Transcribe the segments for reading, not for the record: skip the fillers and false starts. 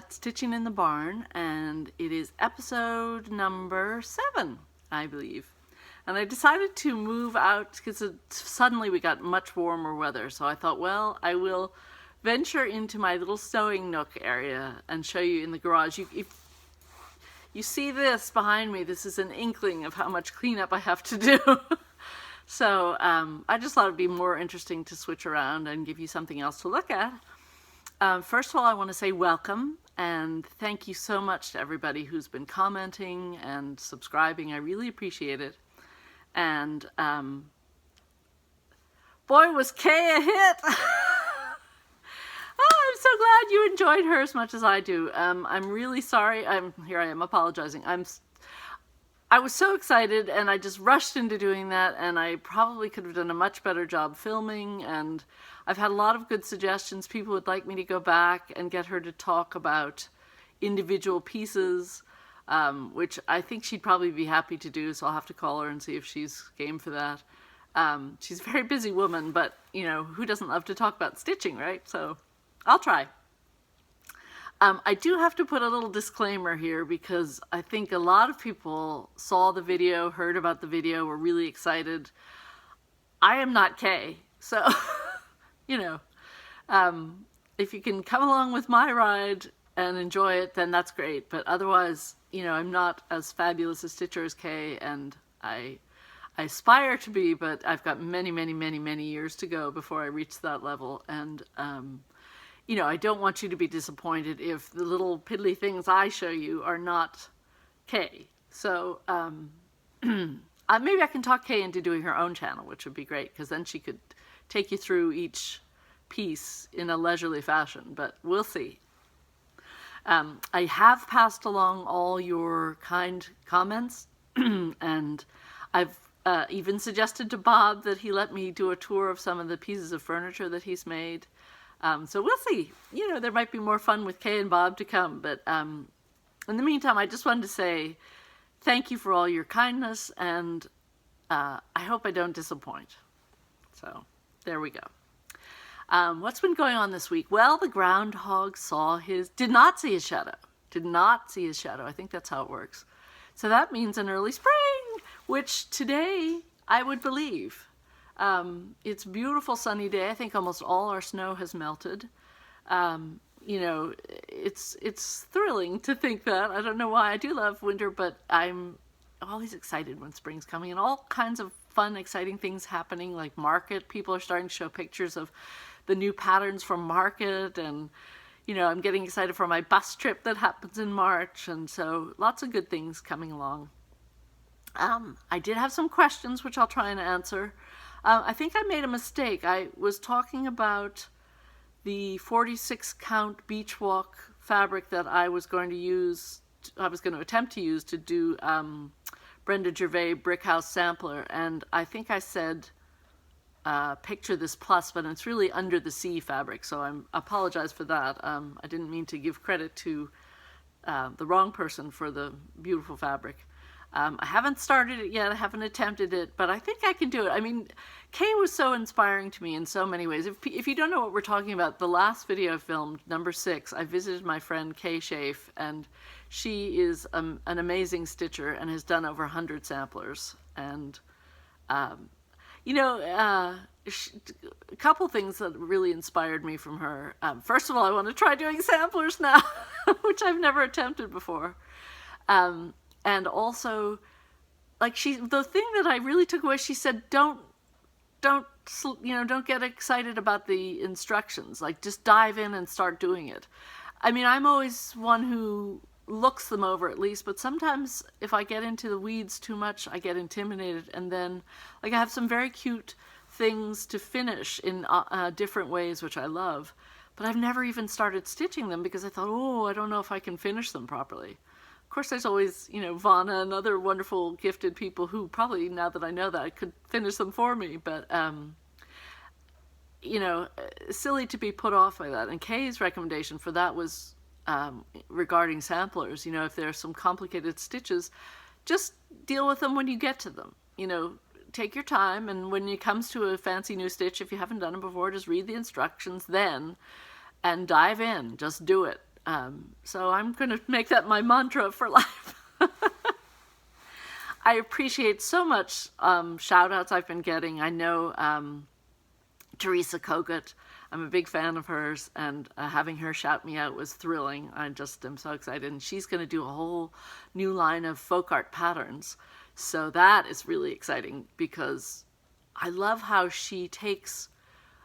at Stitching in the Barn, and it is episode number 7, I believe. And I decided to move out because suddenly we got much warmer weather, so I thought, well, I will venture into my little sewing nook area and show you in the garage. If you see this behind me, this is an inkling of how much cleanup I have to do. So I just thought it'd be more interesting to switch around and give you something else to look at. First of all, I want to say welcome and thank you so much to everybody who's been commenting and subscribing. I really appreciate it. And boy, was Kay a hit! Oh, I'm so glad you enjoyed her as much as I do. I'm really sorry. Here I am apologizing. I was so excited and I just rushed into doing that, and I probably could have done a much better job filming, and I've had a lot of good suggestions. People would like me to go back and get her to talk about individual pieces, which I think she'd probably be happy to do, so I'll have to call her and see if she's game for that. She's a very busy woman, but you know, who doesn't love to talk about stitching, right? So I'll try. I do have to put a little disclaimer here because I think a lot of people saw the video, heard about the video, were really excited. I am not Kay, so you know, if you can come along with my ride and enjoy it, then that's great. But otherwise, you know, I'm not as fabulous a stitcher as Kay, and I aspire to be, but I've got many, many, many, many years to go before I reach that level. And you know, I don't want you to be disappointed if the little piddly things I show you are not Kay. So maybe I can talk Kay into doing her own channel, which would be great, because then she could take you through each piece in a leisurely fashion, but we'll see. I have passed along all your kind comments, and I've even suggested to Bob that he let me do a tour of some of the pieces of furniture that he's made. So we'll see. You know, there might be more fun with Kay and Bob to come, but in the meantime, I just wanted to say thank you for all your kindness, and I hope I don't disappoint. So there we go. What's been going on this week? Well, the groundhog did not see his shadow. Did not see his shadow. I think that's how it works. So that means an early spring, which today I would believe. It's a beautiful sunny day. I think almost all our snow has melted. You know, it's thrilling to think that. I don't know why. I do love winter, but I'm always excited when spring's coming, and all kinds of fun, exciting things happening, like Market. People are starting to show pictures of the new patterns from Market, and you know, I'm getting excited for my bus trip that happens in March, and so lots of good things coming along. I did have some questions which I'll try and answer. I think I made a mistake. I was talking about the 46 count beach walk fabric that I was going to attempt to use to do Brenda Gervais Brick House Sampler, and I think I said picture this plus, but it's really under the sea fabric, so I apologize for that. I didn't mean to give credit to the wrong person for the beautiful fabric. I haven't started it yet, I haven't attempted it, but I think I can do it. I mean, Kay was so inspiring to me in so many ways. If you don't know what we're talking about, the last video I filmed, number 6, I visited my friend Kay Schaaf, and she is an amazing stitcher and has done over 100 samplers. And, you know, a couple things that really inspired me from her. First of all, I want to try doing samplers now, which I've never attempted before. And also, like, the thing that I really took away, she said, don't get excited about the instructions. Like, just dive in and start doing it. I mean, I'm always one who looks them over at least, but sometimes if I get into the weeds too much, I get intimidated. And then, like, I have some very cute things to finish in different ways, which I love. But I've never even started stitching them because I thought, oh, I don't know if I can finish them properly. Of course, there's always, you know, Vana and other wonderful, gifted people who probably, now that I know that, could finish them for me. But, you know, silly to be put off by that. And Kay's recommendation for that was regarding samplers. You know, if there are some complicated stitches, just deal with them when you get to them. You know, take your time, and when it comes to a fancy new stitch, if you haven't done it before, just read the instructions then and dive in. Just do it. So I'm going to make that my mantra for life. I appreciate so much shout outs I've been getting. I know Teresa Kogut, I'm a big fan of hers, and having her shout me out was thrilling. I just am so excited. And she's going to do a whole new line of folk art patterns. So that is really exciting because I love how she takes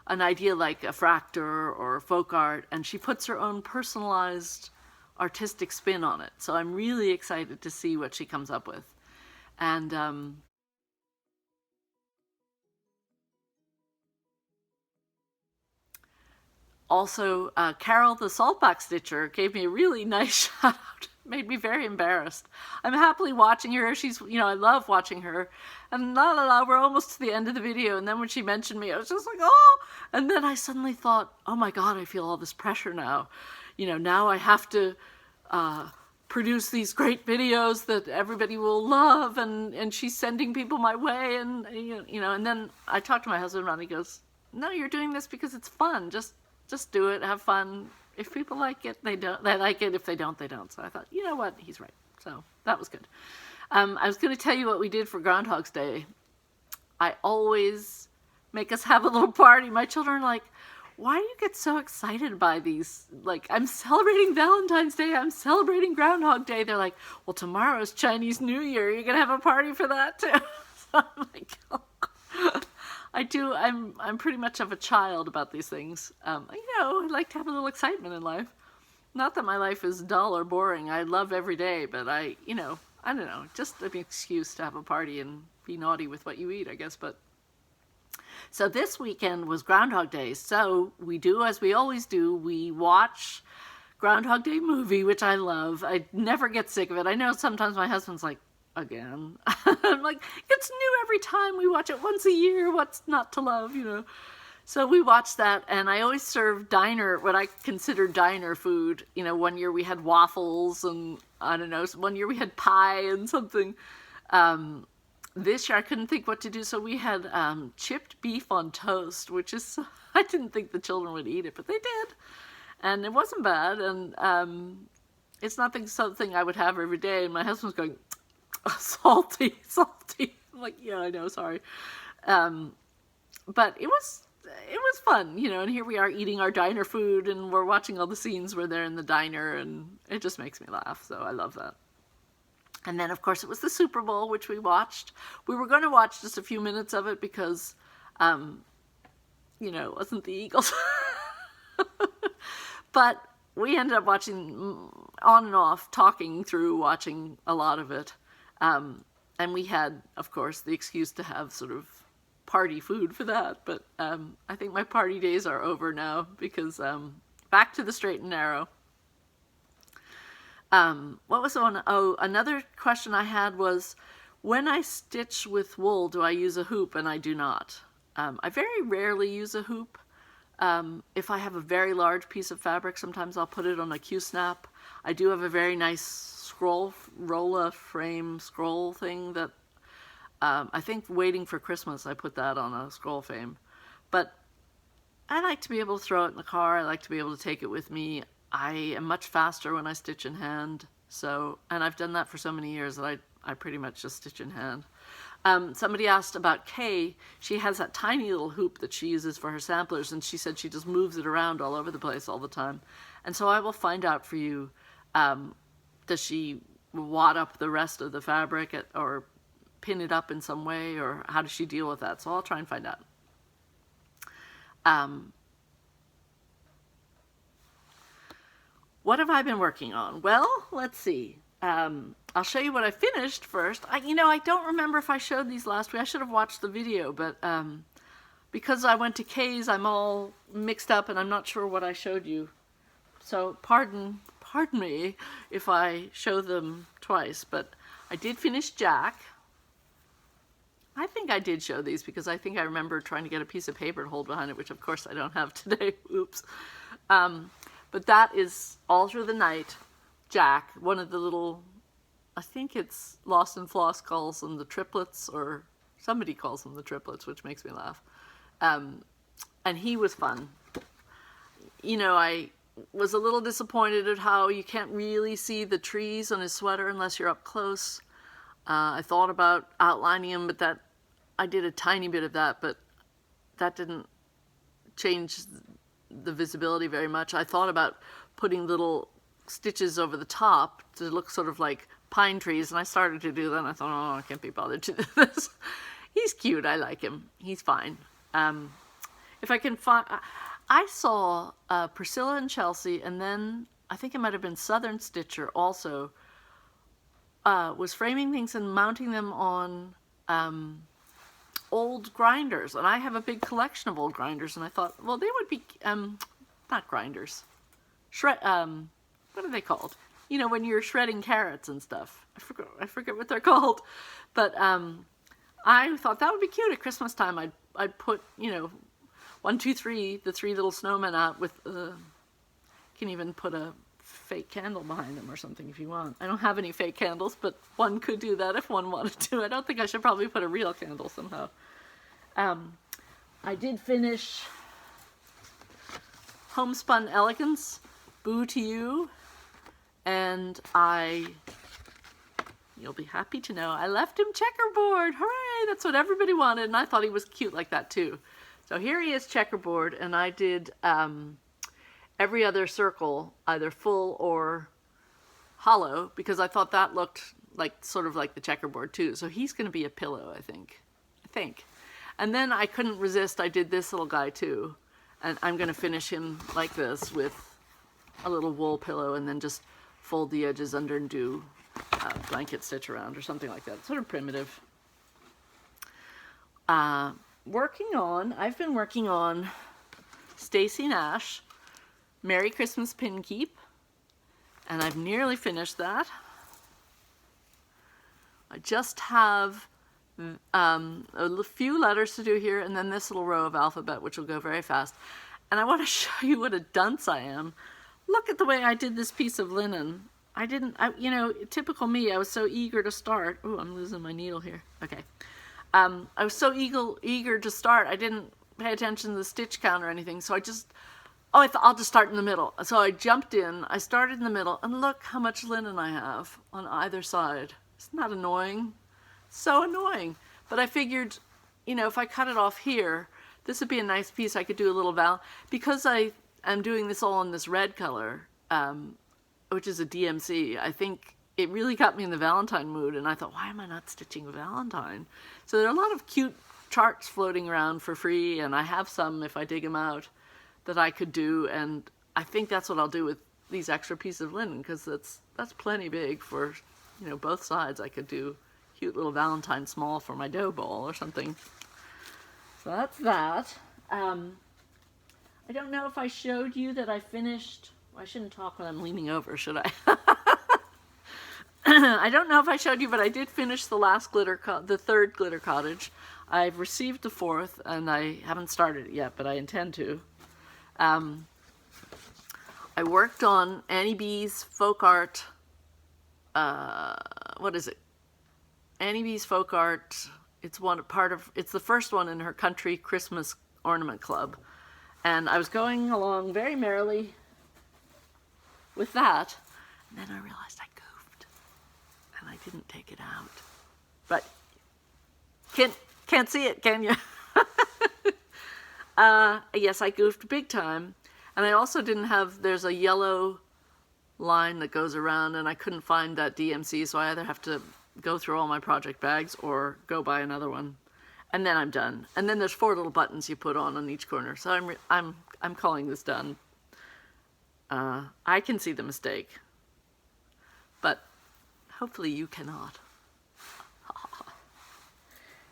an idea like a fractor or folk art and she puts her own personalized artistic spin on it. So I'm really excited to see what she comes up with. And also, Carol the Saltback Stitcher gave me a really nice shout out. Made me very embarrassed. I'm happily watching her. She's, you know, I love watching her. And we're almost to the end of the video. And then when she mentioned me, I was just like, oh! And then I suddenly thought, oh my God, I feel all this pressure now. You know, now I have to produce these great videos that everybody will love. And she's sending people my way. And, you know, and then I talked to my husband about it. He goes, no, you're doing this because it's fun. Just do it, have fun. If people like it, they like it. If they don't, they don't. So I thought, you know what, he's right. So that was good. I was going to tell you what we did for Groundhog's Day. I always make us have a little party. My children are like, why do you get so excited by these? Like, I'm celebrating Valentine's Day. I'm celebrating Groundhog Day. They're like, well, tomorrow's Chinese New Year. You're going to have a party for that too. So I'm like, oh. I do. I'm pretty much of a child about these things. You know, I like to have a little excitement in life. Not that my life is dull or boring. I love every day, but you know, I don't know, just an excuse to have a party and be naughty with what you eat, I guess. But so this weekend was Groundhog Day. So we do as we always do. We watch Groundhog Day movie, which I love. I never get sick of it. I know sometimes my husband's like, again. I'm like, it's new every time. We watch it once a year. What's not to love, you know? So we watched that, and I always serve what I consider diner food. You know, one year we had waffles, and I don't know, one year we had pie and something. This year I couldn't think what to do, so we had chipped beef on toast, which is, I didn't think the children would eat it, but they did. And it wasn't bad, and it's not something I would have every day. And my husband's going, salty. I'm like, yeah, I know, sorry. But it was fun, you know, and here we are eating our diner food and we're watching all the scenes where they're in the diner and it just makes me laugh. So I love that. And then of course it was the Super Bowl, which we watched. We were going to watch just a few minutes of it because, you know, it wasn't the Eagles. But we ended up watching on and off, talking through, watching a lot of it. And we had, of course, the excuse to have sort of party food for that. But I think my party days are over now because back to the straight and narrow. What was the one? Oh, another question I had was, when I stitch with wool, do I use a hoop? And I do not. I very rarely use a hoop. If I have a very large piece of fabric, sometimes I'll put it on a Q-snap. I do have a very nice rolla frame scroll thing that I think waiting for Christmas I put that on a scroll frame. But I like to be able to throw it in the car. I like to be able to take it with me. I am much faster when I stitch in hand. So, and I've done that for so many years that I pretty much just stitch in hand. Somebody asked about Kay. She has that tiny little hoop that she uses for her samplers, and she said she just moves it around all over the place all the time. And so I will find out for you, does she wad up the rest of the fabric or pin it up in some way, or how does she deal with that? So I'll try and find out. What have I been working on? Well, let's see. I'll show you what I finished first. I don't remember if I showed these last week. I should have watched the video, but because I went to Kay's, I'm all mixed up and I'm not sure what I showed you. So pardon me if I show them twice, but I did finish Jack. I think I did show these because I think I remember trying to get a piece of paper to hold behind it, which of course I don't have today. Oops. But that is All Through the Night, Jack, one of the little, I think it's Lost and Floss calls them the triplets, or somebody calls them the triplets, which makes me laugh. And he was fun. You know, was a little disappointed at how you can't really see the trees on his sweater unless you're up close. I thought about outlining him, but I did a tiny bit of that, but that didn't change the visibility very much. I thought about putting little stitches over the top to look sort of like pine trees, and I started to do that, and I thought, oh, I can't be bothered to do this. He's cute. I like him. He's fine. If I can find... I saw Priscilla and Chelsea, and then I think it might have been Southern Stitcher also, was framing things and mounting them on old grinders. And I have a big collection of old grinders, and I thought, well, they would be, not grinders, what are they called? You know, when you're shredding carrots and stuff. I forget what they're called. But I thought that would be cute at Christmas time. I'd put, you know, 1, 2, 3, the 3 little snowmen out with, can even put a fake candle behind them or something if you want. I don't have any fake candles, but one could do that if one wanted to. I don't think I should probably put a real candle somehow. I did finish Homespun Elegance, Boo to You, and you'll be happy to know, I left him checkerboard. Hooray! That's what everybody wanted, and I thought he was cute like that too. So here he is checkerboard, and I did every other circle, either full or hollow, because I thought that looked like sort of like the checkerboard too. So he's going to be a pillow, I think. And then I couldn't resist. I did this little guy too, and I'm going to finish him like this with a little wool pillow, and then just fold the edges under and do blanket stitch around or something like that. Sort of primitive. I've been working on Stacy Nash, Merry Christmas Pin Keep, and I've nearly finished that. I just have a few letters to do here, and then this little row of alphabet, which will go very fast. And I want to show you what a dunce I am. Look at the way I did this piece of linen. You know, typical me, I was so eager to start. Ooh, I'm losing my needle here. Okay. I was so eager to start, I didn't pay attention to the stitch count or anything, so I thought I'll just start in the middle. So I jumped in, I started in the middle, and look how much linen I have on either side. Isn't that annoying? So annoying. But I figured, you know, if I cut it off here, this would be a nice piece. I could do a little because I am doing this all in this red color, which is a DMC. I think it really got me in the Valentine mood, and I thought, why am I not stitching a Valentine? So there are a lot of cute charts floating around for free, and I have some, if I dig them out, that I could do, and I think that's what I'll do with these extra pieces of linen, because that's plenty big for, you know, both sides. I could do cute little Valentine small for my dough ball or something. So that's that. I don't know if I showed you that I finished... Well, I shouldn't talk when I'm leaning over, should I? I don't know if I showed you, but I did finish the third glitter cottage. I've received the fourth, and I haven't started it yet, but I intend to. I worked on Annie B's folk art. What is it? Annie B's folk art. It's the first one in her country Christmas ornament club, and I was going along very merrily with that, and then I realized I goofed, and I didn't take it out. But can't see it, can you? Yes, I goofed big time, and I also didn't have. There's a yellow line that goes around, and I couldn't find that DMC, so I either have to go through all my project bags or go buy another one, and then I'm done. And then there's 4 little buttons you put on each corner, so I'm calling this done. I can see the mistake, but hopefully you cannot.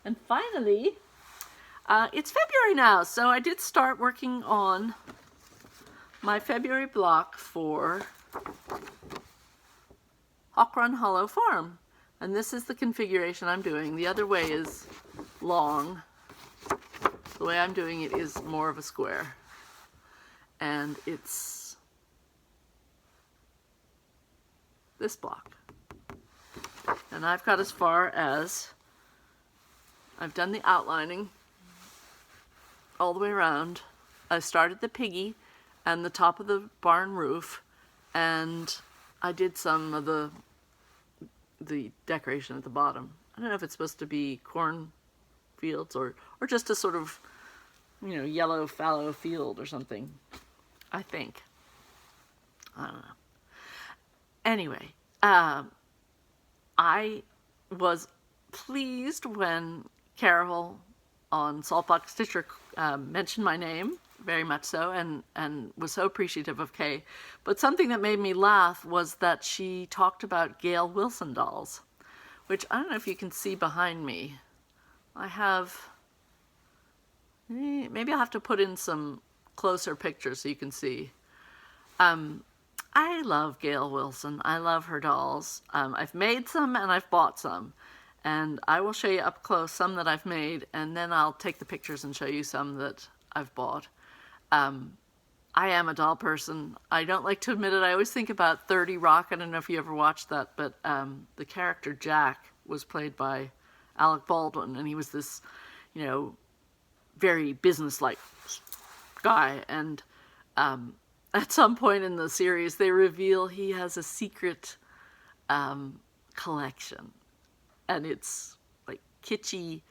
And finally, it's February now, so I did start working on my February block for Hawk Run Hollow Farm. And this is the configuration I'm doing. The other way is long. The way I'm doing it is more of a square. And it's this block. And I've got as far as, I've done the outlining all the way around. I started the piggy and the top of the barn roof, and I did some of the decoration at the bottom. I don't know if it's supposed to be cornfields or just a sort of, you know, yellow fallow field or something, I think. I don't know. Anyway, I was pleased when Carol on Saltbox Stitcher mentioned my name, very much so, and was so appreciative of Kay. But something that made me laugh was that she talked about Gail Wilson dolls, which I don't know if you can see behind me. I have, maybe I'll have to put in some closer pictures so you can see. I love Gail Wilson. I love her dolls. I've made some and I've bought some. And I will show you up close some that I've made, and then I'll take the pictures and show you some that I've bought. I am a doll person. I don't like to admit it. I always think about 30 Rock. I don't know if you ever watched that, but the character Jack was played by Alec Baldwin, and he was this, you know, very businesslike guy. And at some point in the series, they reveal he has a secret collection. And it's like kitschy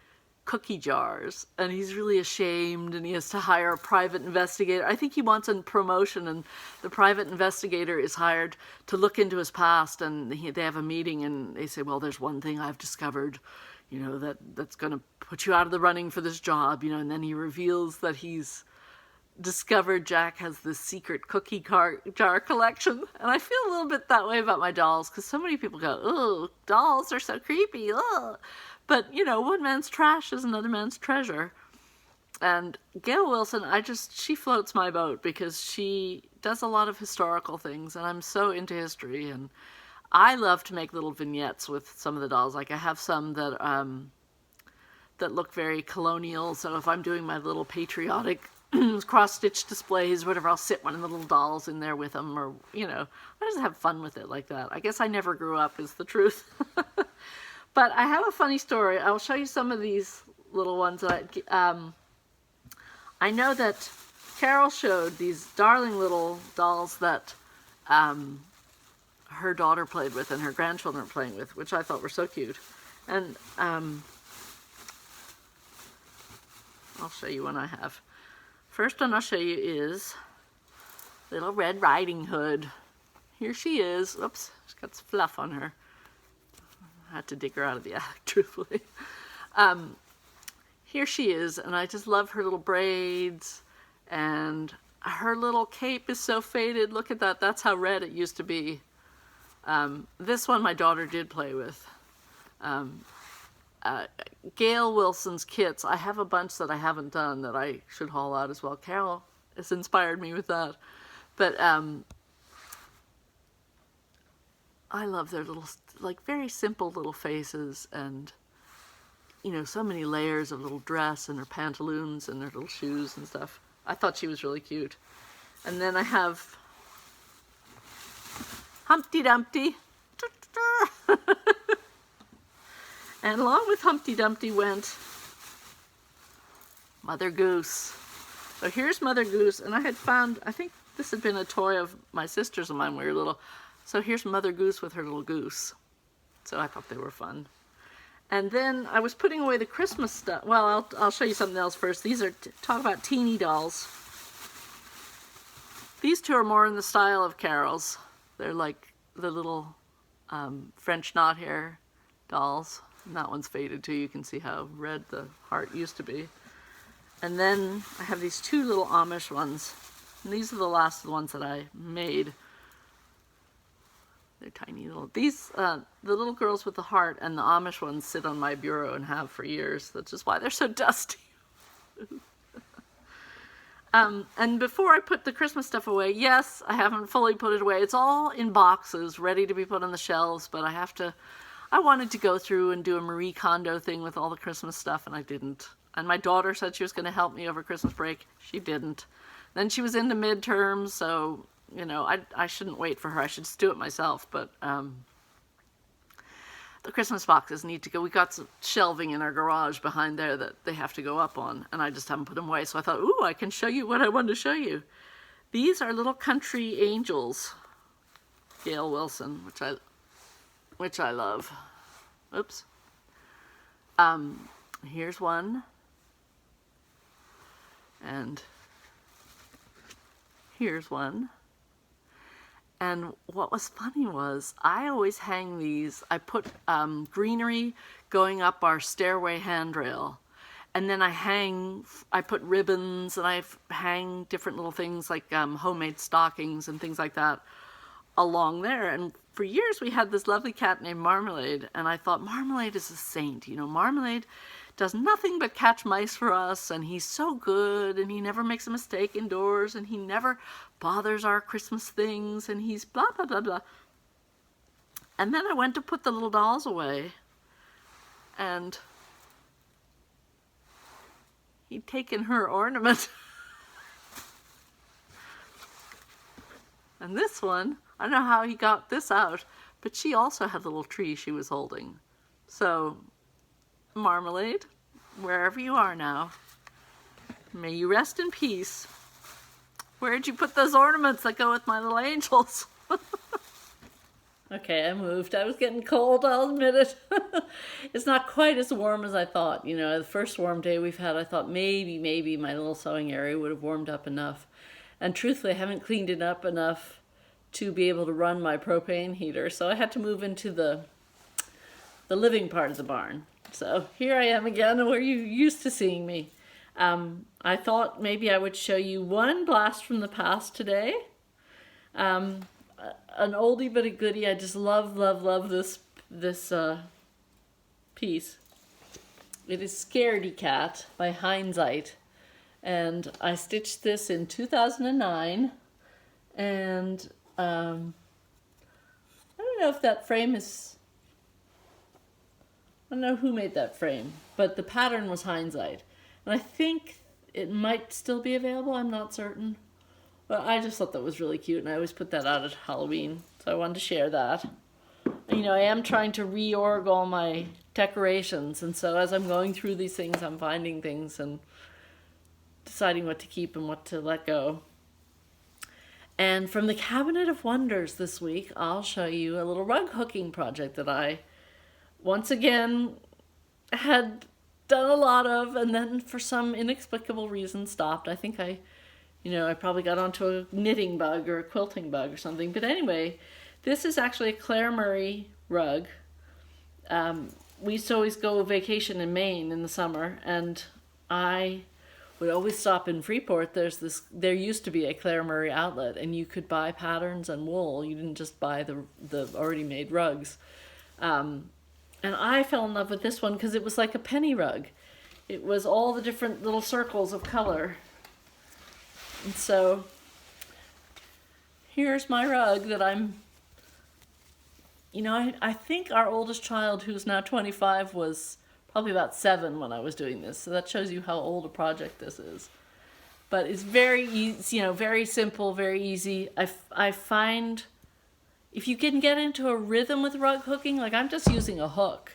cookie jars, and he's really ashamed, and he has to hire a private investigator. I think he wants a promotion, and the private investigator is hired to look into his past, and they have a meeting, and they say, well, there's one thing I've discovered, you know, that's going to put you out of the running for this job, you know, and then he reveals that he's discovered Jack has this secret cookie jar collection. And I feel a little bit that way about my dolls, because so many people go, oh, dolls are so creepy, ugh. But, you know, one man's trash is another man's treasure. And Gail Wilson, she floats my boat, because she does a lot of historical things, and I'm so into history, and I love to make little vignettes with some of the dolls. Like I have some that look very colonial, so if I'm doing my little patriotic cross-stitch displays, whatever, I'll sit one of the little dolls in there with them, or, you know, I just have fun with it like that. I guess I never grew up, is the truth. But I have a funny story. I'll show you some of these little ones that I know that Carol showed these darling little dolls that her daughter played with and her grandchildren were playing with, which I thought were so cute. And I'll show you one I have. First one I'll show you is Little Red Riding Hood. Here she is. Oops, she's got some fluff on her. I had to dig her out of the attic, truthfully. Here she is, and I just love her little braids, and her little cape is so faded. Look at that. That's how red it used to be. This one my daughter did play with. Gail Wilson's kits, I have a bunch that I haven't done that I should haul out as well. Carol has inspired me with that. But I love their little, like, very simple little faces, and, you know, so many layers of little dress and her pantaloons and her little shoes and stuff. I thought she was really cute. And then I have Humpty Dumpty. And along with Humpty Dumpty went Mother Goose. So here's Mother Goose, and I had found, I think this had been a toy of my sister's and mine when we were little. So here's Mother Goose with her little goose. So I thought they were fun. And then I was putting away the Christmas stuff. Well, I'll show you something else first. These are, talk about teeny dolls. These two are more in the style of Carol's. They're like the little French knot hair dolls. And that one's faded too. You can see how red the heart used to be. And then I have these two little Amish ones. And these are the last ones that I made. They're tiny little. These, the little girls with the heart and the Amish ones sit on my bureau and have for years. That's just why they're so dusty. And before I put the Christmas stuff away, yes, I haven't fully put it away. It's all in boxes, ready to be put on the shelves, but I wanted to go through and do a Marie Kondo thing with all the Christmas stuff, and I didn't. And my daughter said she was going to help me over Christmas break. She didn't. Then she was into midterms, so, you know, I shouldn't wait for her. I should just do it myself. But the Christmas boxes need to go. We got some shelving in our garage behind there that they have to go up on, and I just haven't put them away. So I thought, ooh, I can show you what I wanted to show you. These are little country angels, Gail Wilson, which I love. Oops. Here's one. And here's one. And what was funny was I always hang these, I put greenery going up our stairway handrail. And then I put ribbons and I hang different little things like homemade stockings and things like that along there. And for years we had this lovely cat named Marmalade, and I thought Marmalade is a saint. You know, Marmalade does nothing but catch mice for us, and he's so good, and he never makes a mistake indoors, and he never bothers our Christmas things, and he's blah, blah, blah, blah. And then I went to put the little dolls away, and he'd taken her ornament. And this one, I don't know how he got this out, but she also had a little tree she was holding. So, Marmalade, wherever you are now, may you rest in peace. Where'd you put those ornaments that go with my little angels? Okay, I moved. I was getting cold, I'll admit it. It's not quite as warm as I thought. You know, the first warm day we've had, I thought maybe my little sewing area would have warmed up enough. And truthfully, I haven't cleaned it up enough to be able to run my propane heater. So I had to move into the living part of the barn. So here I am again, where you're used to seeing me. I thought maybe I would show you one blast from the past today. An oldie but a goodie. I just love this piece. It is Scaredy Cat by Hindsight, and I stitched this in 2009. And I don't know if that frame is, I don't know who made that frame, but the pattern was Hindsight. And I think it might still be available, I'm not certain. But I just thought that was really cute, and I always put that out at Halloween, so I wanted to share that. And, you know, I am trying to reorg all my decorations, and so as I'm going through these things, I'm finding things and deciding what to keep and what to let go. And from the Cabinet of Wonders this week, I'll show you a little rug hooking project that I, once again, had done a lot of, and then for some inexplicable reason stopped. I think I probably got onto a knitting bug or a quilting bug or something. But anyway, this is actually a Claire Murray rug. We used to always go vacation in Maine in the summer, and I would always stop in Freeport. There used to be a Claire Murray outlet, and you could buy patterns and wool. You didn't just buy the already made rugs. And I fell in love with this one because it was like a penny rug. It was all the different little circles of color. And so here's my rug that I'm, I think our oldest child, who's now 25, was probably about 7 when I was doing this. So that shows you how old a project this is. But it's very easy, very simple, very easy. I find if you can get into a rhythm with rug hooking, like I'm just using a hook.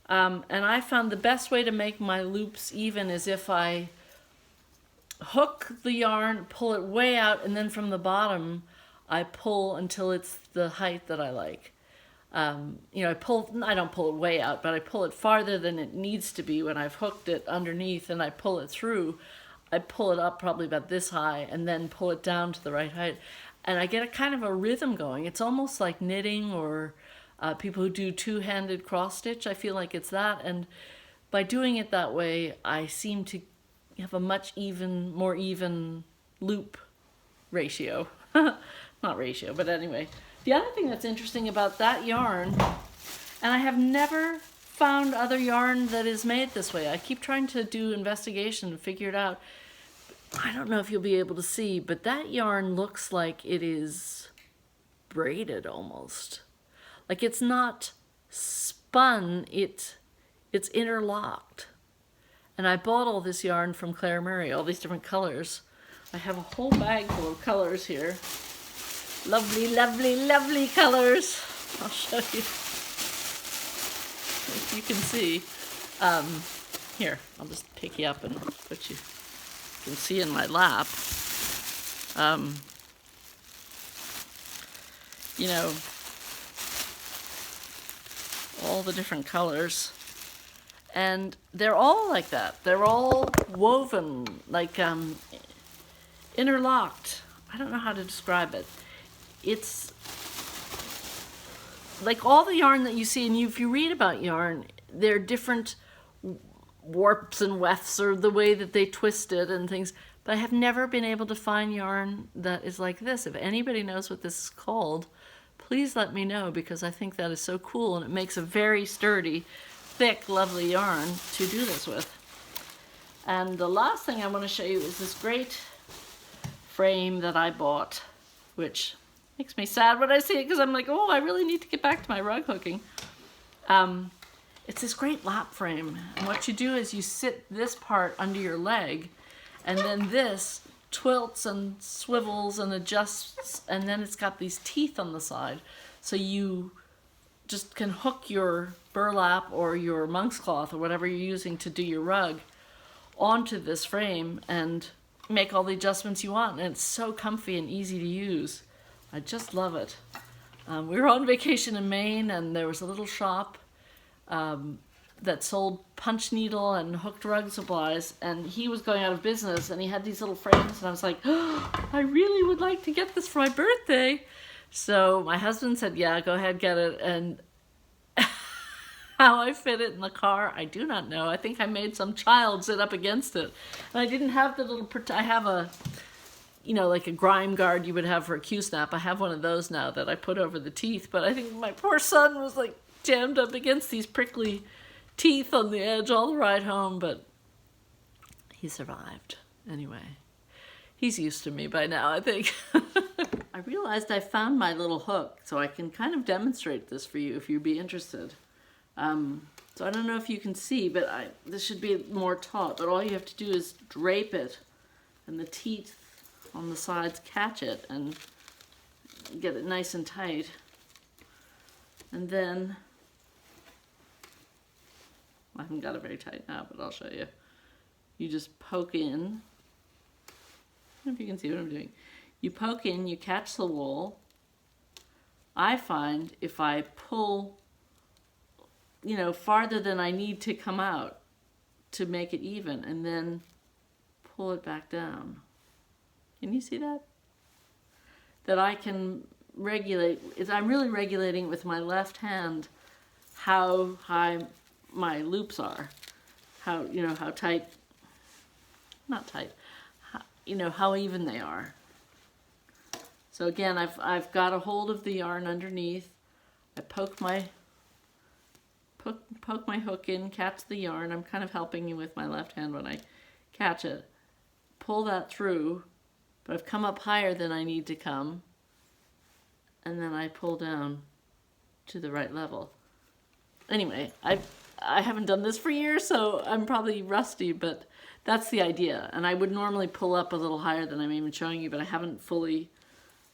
And I found the best way to make my loops even is if I hook the yarn, pull it way out, and then from the bottom, I pull until it's the height that I like. I don't pull it way out, but I pull it farther than it needs to be when I've hooked it underneath, and I pull it through. I pull it up probably about this high and then pull it down to the right height. And I get a kind of a rhythm going. It's almost like knitting or people who do two-handed cross stitch. I feel like it's that. And by doing it that way, I seem to have a much more even loop ratio. Not ratio, but anyway. The other thing that's interesting about that yarn, and I have never found other yarn that is made this way. I keep trying to do investigation and figure it out. I don't know if you'll be able to see, but that yarn looks like it is braided almost. Like it's not spun, it's interlocked. And I bought all this yarn from Claire Murray, all these different colors. I have a whole bag full of colors here. Lovely, lovely, lovely colors. I'll show you. If you can see. Here, I'll just pick you up and put you can see in my lap. You know, all the different colors. And they're all like that. They're all woven, like interlocked. I don't know how to describe it. It's like all the yarn that you see, and if you read about yarn, they're different warps and wefts, or the way that they twist it and things. But I have never been able to find yarn that is like this. If anybody knows what this is called, please let me know, because I think that is so cool, and it makes a very sturdy, thick, lovely yarn to do this with. And the last thing I want to show you is this great frame that I bought, which makes me sad when I see it, because I'm like, oh, I really need to get back to my rug hooking. It's this great lap frame, and what you do is you sit this part under your leg, and then this twilts and swivels and adjusts, and then it's got these teeth on the side, so you just can hook your burlap or your monk's cloth or whatever you're using to do your rug onto this frame and make all the adjustments you want. And it's so comfy and easy to use. I just love it. We were on vacation in Maine, and there was a little shop that sold punch needle and hooked rug supplies, and he was going out of business, and he had these little frames, and I was like, oh, I really would like to get this for my birthday. So my husband said, yeah, go ahead, get it. And how I fit it in the car, I do not know. I think I made some child sit up against it. And I didn't have the little, I have a, you know, like a grime guard you would have for a Q-snap. I have one of those now that I put over the teeth, but I think my poor son was like jammed up against these prickly teeth on the edge all the ride home, but he survived. Anyway, he's used to me by now, I think. I realized I found my little hook, so I can kind of demonstrate this for you if you'd be interested. So I don't know if you can see, but this should be more taut, but all you have to do is drape it, and the teeth on the sides catch it and get it nice and tight. And then, I haven't got it very tight now, but I'll show you. You just poke in. I don't know if you can see what I'm doing. You poke in, you catch the wool. I find if I pull, you know, farther than I need to come out to make it even, and then pull it back down. Can you see that? That I can regulate, I'm really regulating with my left hand how high my loops are. How, you know, how tight, not tight, how, you know, how even they are. So again, I've got a hold of the yarn underneath. I poke my hook in, catch the yarn. I'm kind of helping you with my left hand when I catch it. Pull that through, but I've come up higher than I need to come. And then I pull down to the right level. Anyway, I haven't done this for years, so I'm probably rusty, but that's the idea. And I would normally pull up a little higher than I'm even showing you, but I haven't fully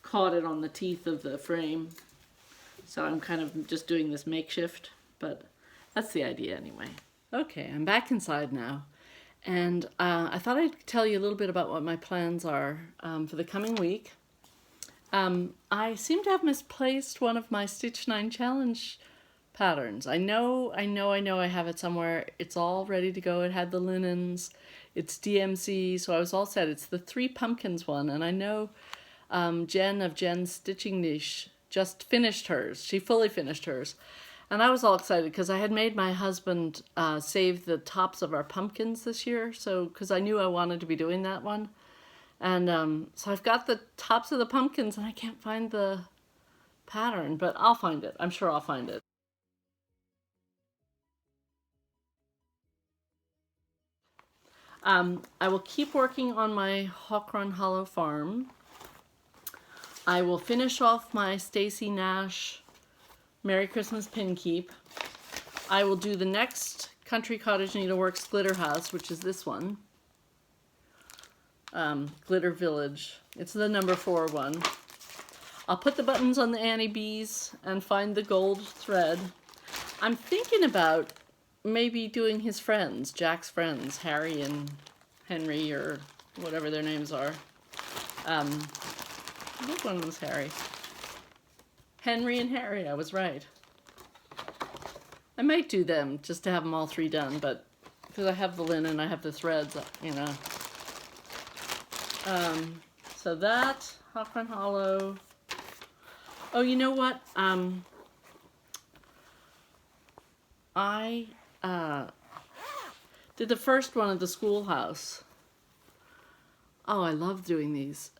caught it on the teeth of the frame. So I'm kind of just doing this makeshift, but that's the idea anyway. Okay, I'm back inside now. And I thought I'd tell you a little bit about what my plans are for the coming week. I seem to have misplaced one of my Stitch 9 Challenge patterns. I know I have it somewhere. It's all ready to go. It had the linens. It's DMC, so I was all set. It's the 3 pumpkins one, and I know Jen of Jen's Stitching Niche just finished hers. She fully finished hers. And I was all excited because I had made my husband save the tops of our pumpkins this year, so because I knew I wanted to be doing that one. And so I've got the tops of the pumpkins, and I can't find the pattern, but I'll find it. I'm sure I'll find it. I will keep working on my Hawk Run Hollow Farm. I will finish off my Stacy Nash Merry Christmas Pin Keep. I will do the next Country Cottage Needleworks Glitter House, which is this one. Glitter Village. It's the number 4 one. I'll put the buttons on the Annie Bees and find the gold thread. I'm thinking about maybe doing his friends, Jack's friends, Harry and Henry, or whatever their names are. Which one was Harry? Henry and Harry, I was right. I might do them just to have them all three done, but because I have the linen, I have the threads, you know. So that, Hoffman Hollow. Oh, you know what? I did the first one at the schoolhouse. Oh, I love doing these.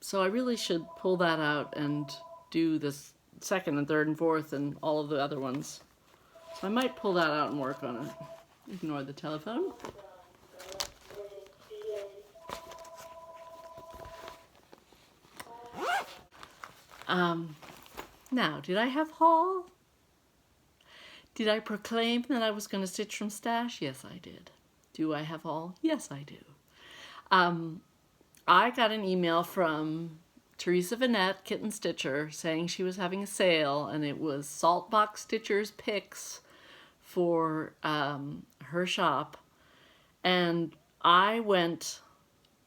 So I really should pull that out and do this second and third and fourth and all of the other ones. So I might pull that out and work on it. Ignore the telephone. Now, did I have haul? Did I proclaim that I was going to stitch from stash? Yes, I did. Do I have haul? Yes, I do. I got an email from Teresa Vanette, Kitten Stitcher, saying she was having a sale, and it was Saltbox Stitcher's picks for her shop. And I went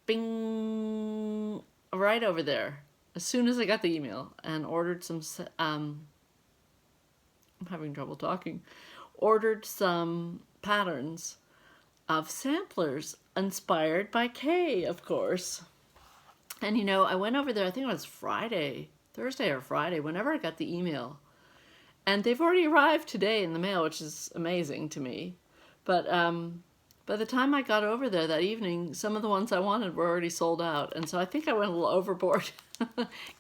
bing right over there as soon as I got the email and ordered some, I'm having trouble talking, ordered some patterns of samplers inspired by Kay, of course. And you know, I went over there, I think it was Friday, Thursday or Friday, whenever I got the email. And they've already arrived today in the mail, which is amazing to me. But by the time I got over there that evening, some of the ones I wanted were already sold out. And so I think I went a little overboard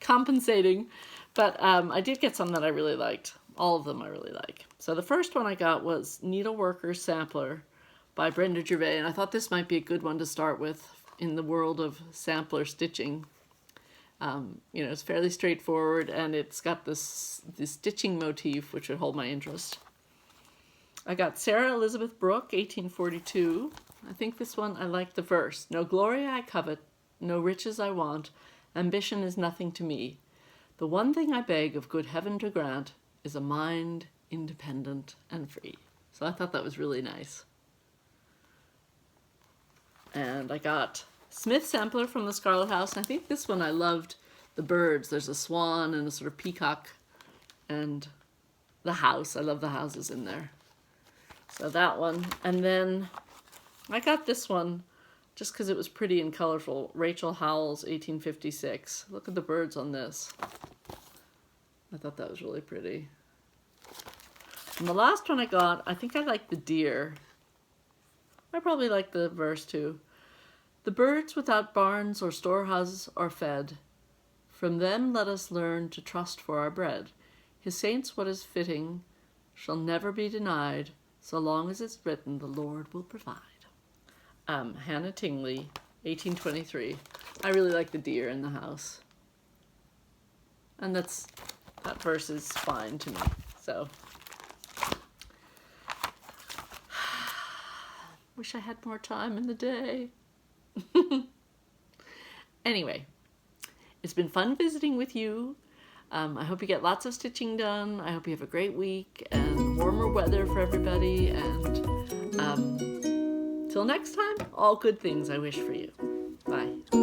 compensating. But I did get some that I really liked. All of them I really like. So the first one I got was Needleworker's Sampler by Brenda Gervais. And I thought this might be a good one to start with in the world of sampler stitching. You know, it's fairly straightforward, and it's got this stitching motif which would hold my interest. I got Sarah Elizabeth Brooke, 1842. I think this one, I like the verse. No glory I covet, no riches I want, ambition is nothing to me. The one thing I beg of good heaven to grant is a mind independent and free. So I thought that was really nice. And I got Smith Sampler from the Scarlet House, and I think this one I loved the birds. There's a swan and a sort of peacock, and the house. I love the houses in there. So that one. And then I got this one just because it was pretty and colorful. Rachel Howells, 1856. Look at the birds on this. I thought that was really pretty. And the last one I got, I think I like the deer. I probably like the verse too. The birds without barns or storehouses are fed. From them let us learn to trust for our bread. His saints what is fitting shall never be denied. So long as it's written, the Lord will provide. Hannah Tingley, 1823. I really like the deer in the house. And that verse is fine to me. So, wish I had more time in the day. Anyway, it's been fun visiting with you. I hope you get lots of stitching done. I hope you have a great week and warmer weather for everybody. And till next time, all good things I wish for you. Bye.